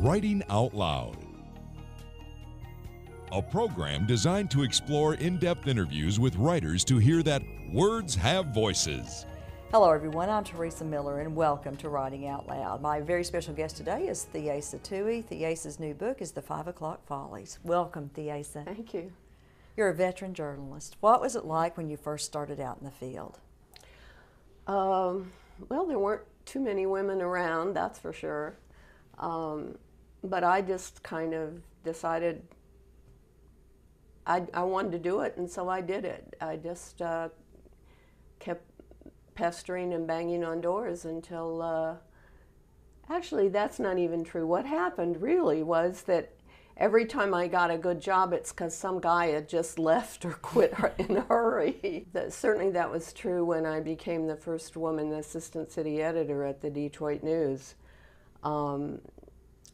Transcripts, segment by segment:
Writing Out Loud, a program designed to explore in-depth interviews with writers to hear that words have voices. Hello everyone, I'm Teresa Miller and welcome to Writing Out Loud. My very special guest today is Theasa Tui. Theasa's new book is the 5 O'Clock Follies. Welcome, Theasa. Thank you. You're a veteran journalist. What was it like when you first started out in the field? Well, there weren't too many women around, that's for sure. But I just kind of decided I wanted to do it, and so I did it. I just kept pestering and banging on doors until, actually that's not even true. What happened really was that every time I got a good job, it's because some guy had just left or quit in a hurry. Certainly that was true when I became the first woman assistant city editor at the Detroit News.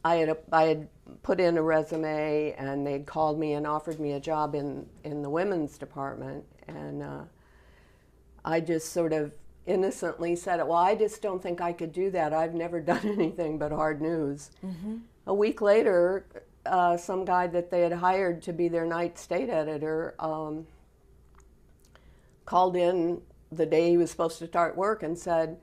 I had put in a resume, and they'd called me and offered me a job in the women's department, and I just sort of innocently said, well, I just don't think I could do that. I've never done anything but hard news. Mm-hmm. A week later, some guy that they had hired to be their night state editor called in the day he was supposed to start work and said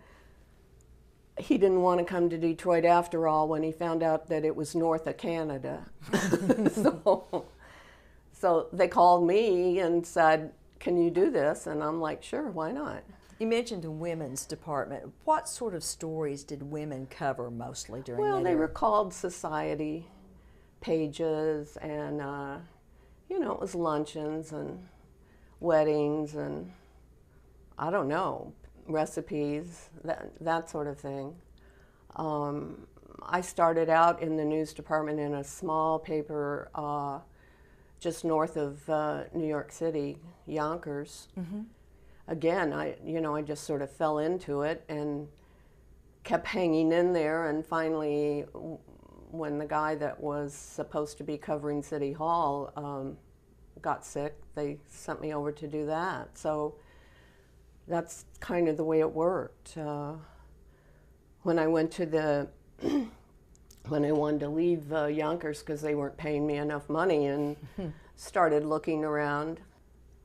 he didn't want to come to Detroit after all when he found out that it was north of Canada. So they called me and said, can you do this? And I'm like, sure, why not? You mentioned the women's department. What sort of stories did women cover mostly during that era? Well, they were called society pages, and you know, it was luncheons and weddings and I don't know, recipes, that sort of thing. I started out in the news department in a small paper just north of New York City, Yonkers. Mm-hmm. Again, I just sort of fell into it and kept hanging in there, and finally, when the guy that was supposed to be covering City Hall got sick, they sent me over to do that. So that's kind of the way it worked. When I went to when I wanted to leave Yonkers because they weren't paying me enough money and started looking around,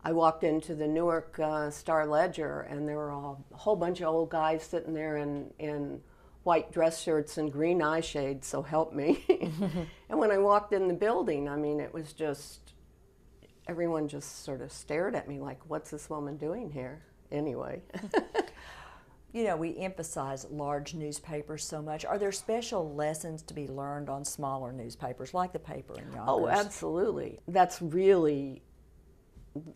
I walked into the Newark Star-Ledger, and there were a whole bunch of old guys sitting there in white dress shirts and green eye shades, so help me. And when I walked in the building, I mean, it was just, everyone just sort of stared at me like, what's this woman doing here? Anyway. You know, we emphasize large newspapers so much. Are there special lessons to be learned on smaller newspapers, like the paper in Yonkers? Oh, absolutely. That's really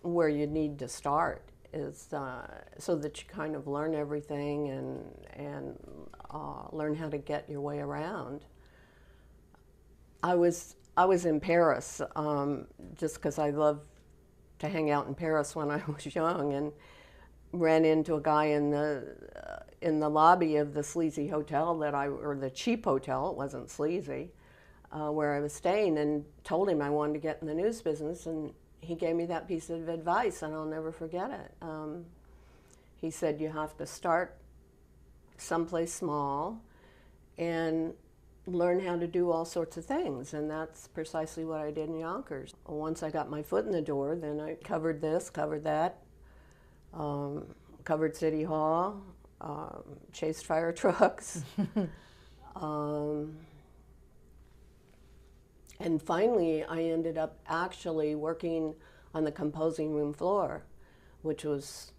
where you need to start, is so that you kind of learn everything and learn how to get your way around. I was in Paris just because I loved to hang out in Paris when I was young, and ran into a guy in the lobby of the sleazy hotel or the cheap hotel, it wasn't sleazy, where I was staying, and told him I wanted to get in the news business, and he gave me that piece of advice, and I'll never forget it. He said, you have to start someplace small and learn how to do all sorts of things, and that's precisely what I did in Yonkers. Once I got my foot in the door, then I covered this, covered that, covered City Hall, chased fire trucks, and finally I ended up actually working on the composing room floor, which was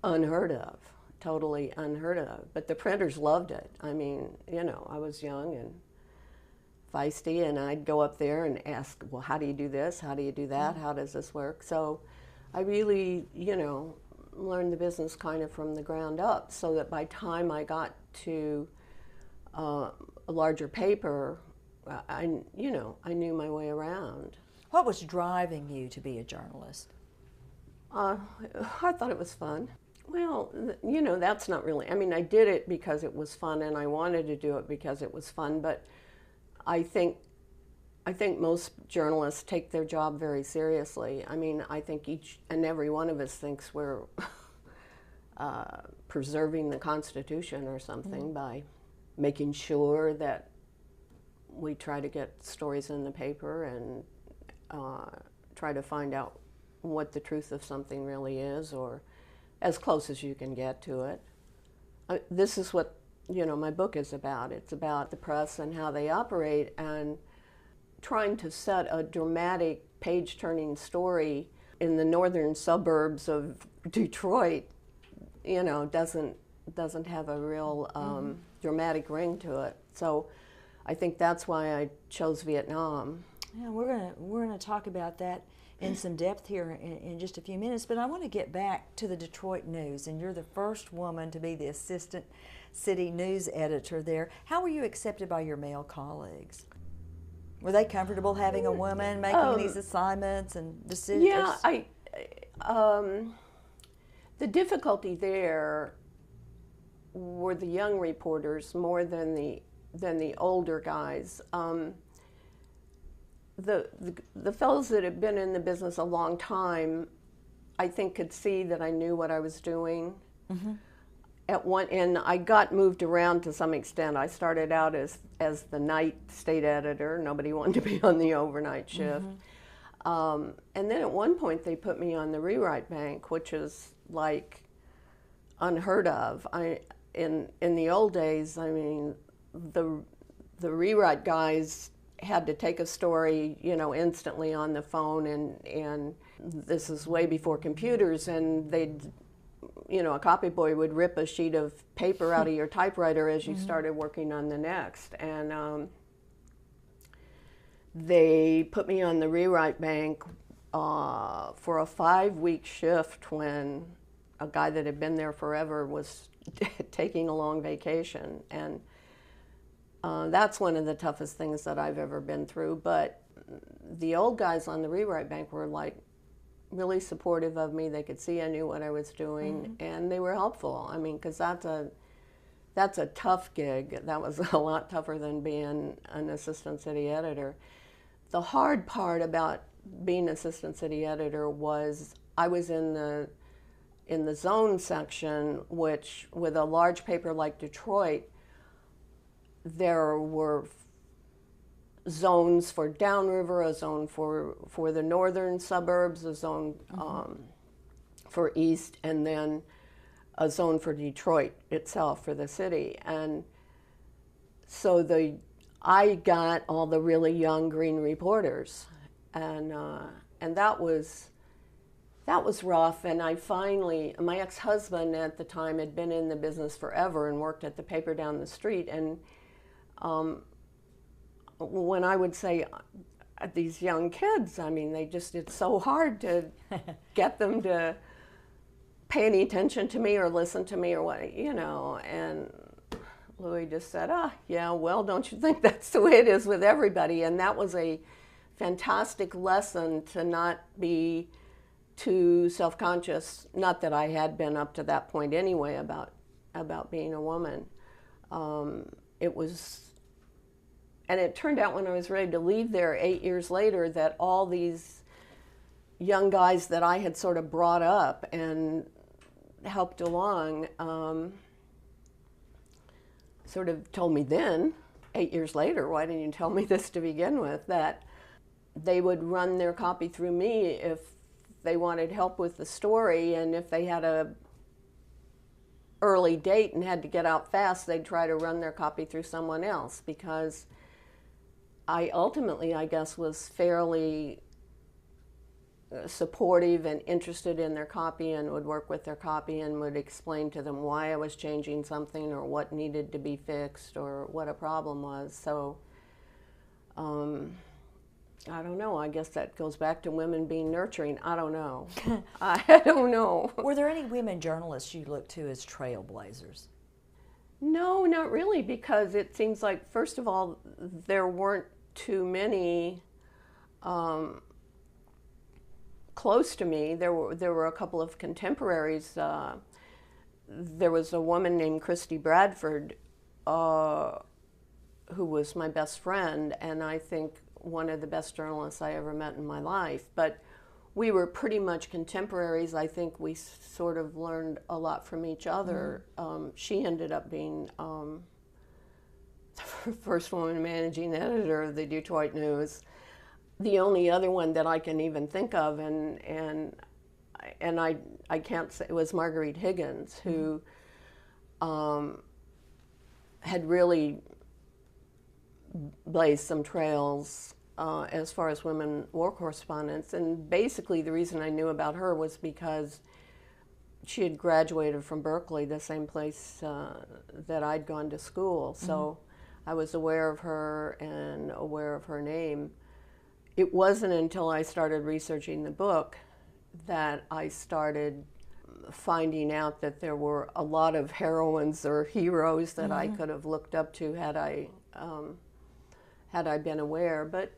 unheard of, totally unheard of. But the printers loved it. I mean, you know, I was young and feisty, and I'd go up there and ask, well, how do you do this? How do you do that? How does this work? So I really, you know, learned the business kind of from the ground up, so that by the time I got to a larger paper, I knew my way around. What was driving you to be a journalist? I thought it was fun. Well, you know, that's not really, I mean, I did it because it was fun, and I wanted to do it because it was fun, but I think most journalists take their job very seriously. I mean, I think each and every one of us thinks we're preserving the Constitution or something by making sure that we try to get stories in the paper and try to find out what the truth of something really is, or as close as you can get to it. This is what, my book is about. It's about the press and how they operate, and trying to set a dramatic, page-turning story in the northern suburbs of Detroit, doesn't have a real dramatic ring to it. So I think that's why I chose Vietnam. Yeah, we're gonna talk about that in some depth here in just a few minutes, but I want to get back to the Detroit News, and you're the first woman to be the assistant city news editor there. How were you accepted by your male colleagues? Were they comfortable having a woman making these assignments and decisions? Yeah, the difficulty there were the young reporters more than the older guys. The fellows that had been in the business a long time, I think, could see that I knew what I was doing. Mm-hmm. And I got moved around to some extent. I started out as the night state editor. Nobody wanted to be on the overnight shift. Mm-hmm. And then at one point they put me on the rewrite bank, which is like unheard of. In the old days, I mean, the rewrite guys had to take a story, instantly on the phone, and this is way before computers, and they'd, a copy boy would rip a sheet of paper out of your typewriter as you started working on the next. And they put me on the rewrite bank for a 5-week shift when a guy that had been there forever was taking a long vacation. And that's one of the toughest things that I've ever been through. But the old guys on the rewrite bank were like really supportive of me. They could see I knew what I was doing, and they were helpful. I mean, because that's a tough gig. That was a lot tougher than being an assistant city editor. The hard part about being assistant city editor was I was in the zone section, which with a large paper like Detroit, there were zones for downriver, a zone for the northern suburbs, a zone for east, and then a zone for Detroit itself, for the city. And so I got all the really young green reporters, and that was rough. And my ex-husband at the time had been in the business forever and worked at the paper down the street, and when I would say these young kids, I mean, it's so hard to get them to pay any attention to me or listen to me or what, and Louis just said, yeah, well, don't you think that's the way it is with everybody? And that was a fantastic lesson to not be too self-conscious, not that I had been up to that point anyway about being a woman. And it turned out when I was ready to leave there 8 years later that all these young guys that I had sort of brought up and helped along sort of told me then, 8 years later, why didn't you tell me this to begin with, that they would run their copy through me if they wanted help with the story, and if they had a early date and had to get out fast, they'd try to run their copy through someone else, because I ultimately, I guess, was fairly supportive and interested in their copy, and would work with their copy and would explain to them why I was changing something or what needed to be fixed or what a problem was. So I don't know. I guess that goes back to women being nurturing. I don't know. I don't know. Were there any women journalists you looked to as trailblazers? No, not really, because it seems like, first of all, there weren't too many close to me. There were a couple of contemporaries. There was a woman named Christy Bradford who was my best friend, and I think one of the best journalists I ever met in my life. But we were pretty much contemporaries. I think we sort of learned a lot from each other. She ended up being the first woman managing editor of the Detroit News. The only other one that I can even think of, and I can't say, it was Marguerite Higgins, who had really blazed some trails as far as women war correspondents. And basically the reason I knew about her was because she had graduated from Berkeley, the same place that I'd gone to school. So I was aware of her and aware of her name. It wasn't until I started researching the book that I started finding out that there were a lot of heroines or heroes that I could have looked up to had I been aware. But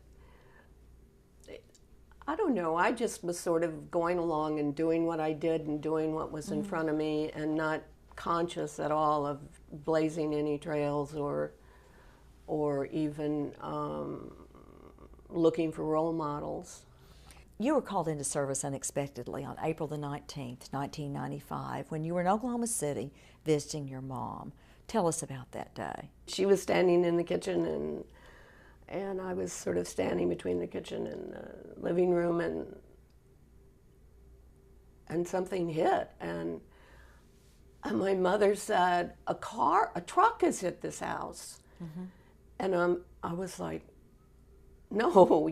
I don't know, I just was sort of going along and doing what I did and doing what was in front of me, and not conscious at all of blazing any trails or even looking for role models. You were called into service unexpectedly on April the 19th, 1995, when you were in Oklahoma City visiting your mom. Tell us about that day. She was standing in the kitchen, and I was sort of standing between the kitchen and the living room, and something hit, and my mother said, a truck has hit this house. And I was like, no,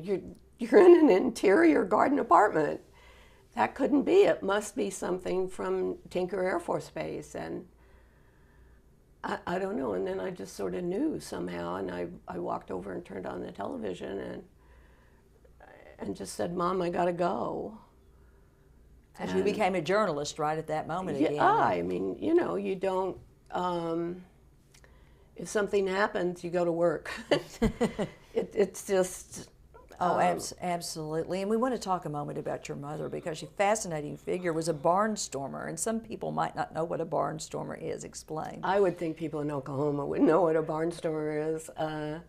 you're in an interior garden apartment. That couldn't be. It must be something from Tinker Air Force Base. And I don't know. And then I just sort of knew somehow. And I walked over and turned on the television and just said, Mom, I got to go. And you became a journalist right at that moment again. Yeah, I mean, you know, you don't, if something happens, you go to work. It's just... absolutely. And we want to talk a moment about your mother, because she's a fascinating figure, was a barnstormer, and some people might not know what a barnstormer is. Explain. I would think people in Oklahoma would know what a barnstormer is.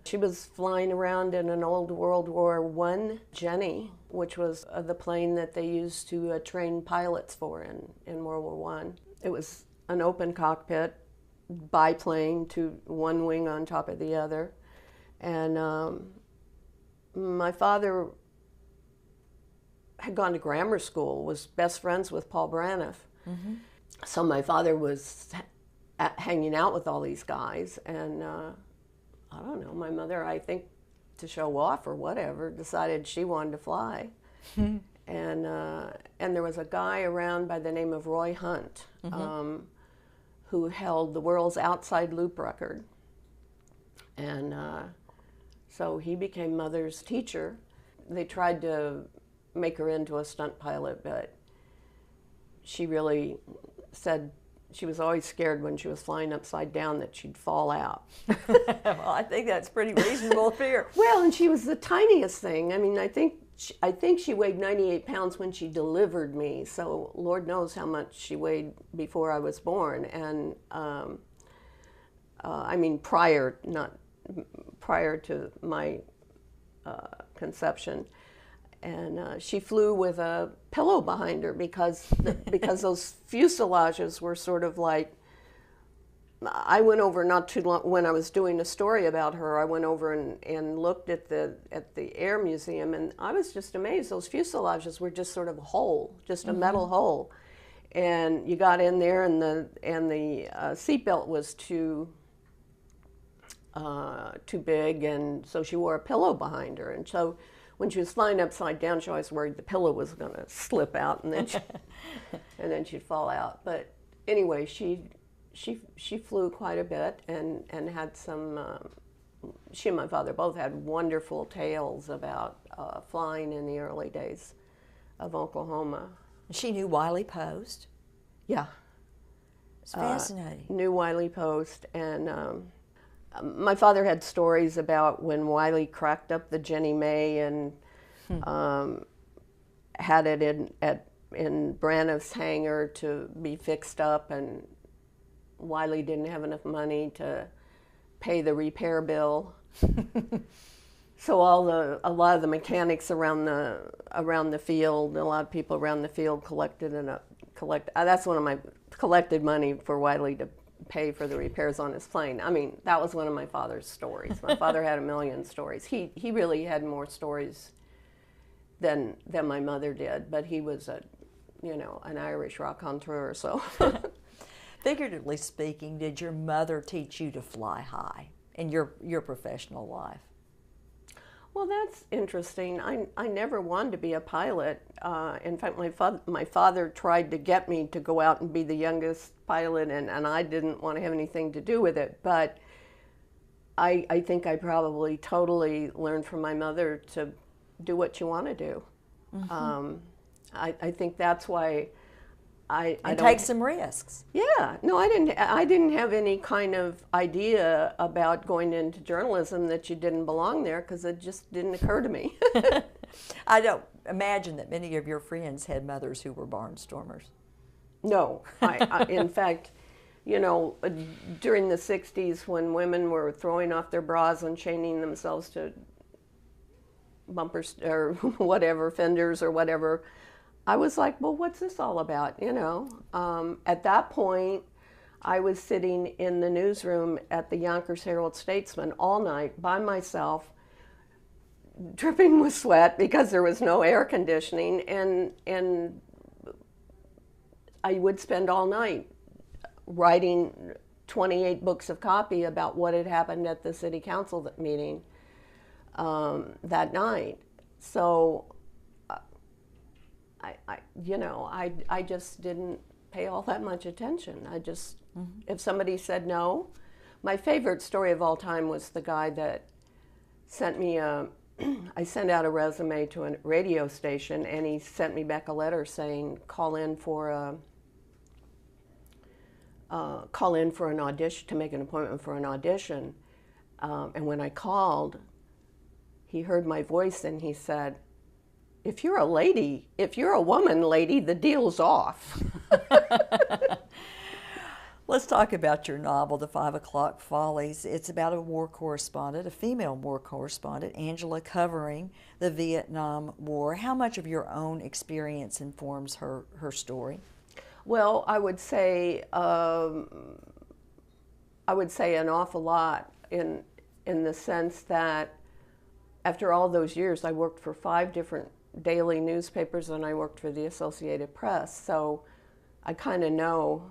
She was flying around in an old World War I Jenny, which was the plane that they used to train pilots for in World War I. It was an open cockpit, biplane, to one wing on top of the other. And my father had gone to grammar school, was best friends with Paul Braniff. So my father was hanging out with all these guys, and I don't know, my mother, I think to show off or whatever, decided she wanted to fly. And there was a guy around by the name of Roy Hunt, who held the world's outside loop record. And so he became Mother's teacher. They tried to make her into a stunt pilot, but she really said she was always scared when she was flying upside down that she'd fall out. Well, I think that's pretty reasonable fear. Well, and she was the tiniest thing. I mean, I think she weighed 98 pounds when she delivered me, so Lord knows how much she weighed before I was born. And I mean, prior to my conception. And she flew with a pillow behind her because those fuselages were sort of like, I went over not too long, when I was doing a story about her, I went over and looked at the Air Museum, and I was just amazed. Those fuselages were just sort of a hole, just a metal hole. And you got in there, and the seatbelt was too big, and so she wore a pillow behind her. And so when she was flying upside down, she always worried the pillow was going to slip out, and then she'd fall out. But anyway, she flew quite a bit and had some. She and my father both had wonderful tales about flying in the early days of Oklahoma. She knew Wiley Post. Yeah, It's fascinating. knew Wiley Post, and my father had stories about when Wiley cracked up the Jenny May and had it in Braniff's hangar to be fixed up, and Wiley didn't have enough money to pay the repair bill. So a lot of the mechanics around the field, a lot of people around the field collected. That's one of my collected money for Wiley to pay for the repairs on his plane. I mean, that was one of my father's stories. My father had a million stories. He really had more stories than my mother did, but he was an Irish raconteur, so. Figuratively speaking, did your mother teach you to fly high in your professional life? Well, that's interesting. I never wanted to be a pilot. In fact, my father tried to get me to go out and be the youngest pilot, and I didn't want to have anything to do with it. But I think I probably totally learned from my mother to do what you want to do. Mm-hmm. I think that's why I don't take some risks. Yeah, no, I didn't have any kind of idea about going into journalism that you didn't belong there, because it just didn't occur to me. I don't imagine that many of your friends had mothers who were barnstormers. No, in fact, during the 60s, when women were throwing off their bras and chaining themselves to bumpers or whatever, fenders or whatever, I was like, well, what's this all about, At that point, I was sitting in the newsroom at the Yonkers Herald-Statesman all night by myself, dripping with sweat because there was no air conditioning, and I would spend all night writing 28 books of copy about what had happened at the city council meeting that night. So I just didn't pay all that much attention. I just, if somebody said no, my favorite story of all time was the guy that sent me I sent out a resume to a radio station, and he sent me back a letter saying, call in for an audition, to make an appointment for an audition. And when I called, he heard my voice and he said, if you're a woman, lady, the deal's off. Let's talk about your novel, The 5 O'Clock Follies. It's about a war correspondent, a female war correspondent, Angela, covering the Vietnam War. How much of your own experience informs her story? Well, I would say an awful lot in the sense that after all those years, I worked for 5 different daily newspapers, and I worked for the Associated Press. So I kind of know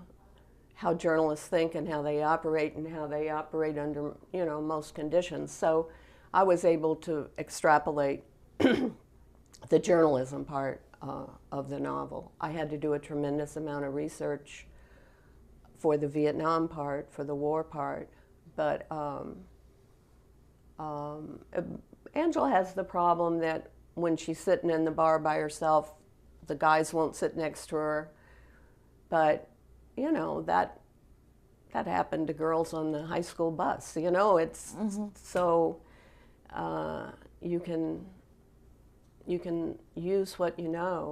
how journalists think and how they operate under, most conditions. So I was able to extrapolate the journalism part of the novel. I had to do a tremendous amount of research for the Vietnam part, for the war part, but Angela has the problem that when she's sitting in the bar by herself, the guys won't sit next to her. But, that happened to girls on the high school bus. It's so you can use what you know.